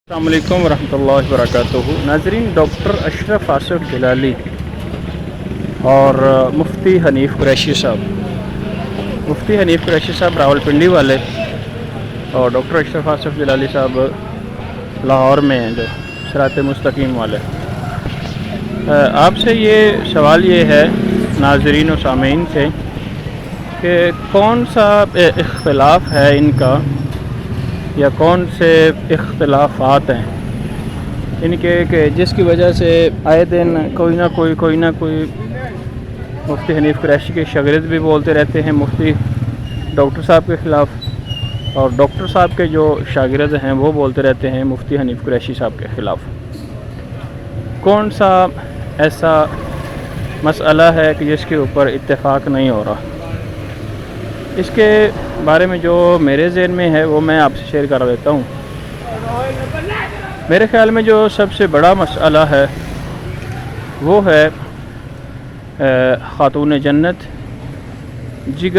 السلام علیکم ورحمۃ اللہ وبرکاتہ ناظرین، ڈاکٹر اشرف آصف جلالی اور مفتی حنیف قریشی صاحب راولپنڈی والے، اور ڈاکٹر اشرف آصف جلالی صاحب لاہور میں ہیں جو صراط مستقیم والے۔ آپ سے یہ سوال یہ ہے ناظرین و سامعین سے کہ کون سا اختلاف ہے ان کا، یا کون سے اختلافات ہیں ان کے کہ جس کی وجہ سے آئے دن کوئی نہ کوئی مفتی حنیف قریشی کے شاگرد بھی بولتے رہتے ہیں مفتی ڈاکٹر صاحب کے خلاف، اور ڈاکٹر صاحب کے جو شاگرد ہیں وہ بولتے رہتے ہیں مفتی حنیف قریشی صاحب کے خلاف۔ کون سا ایسا مسئلہ ہے کہ جس کے اوپر اتفاق نہیں ہو رہا؟ اس کے بارے میں جو میرے ذہن میں ہے وہ میں آپ سے شیئر کر دیتا ہوں۔ میرے خیال میں جو سب سے بڑا مسئلہ ہے وہ ہے خاتون جنت جگر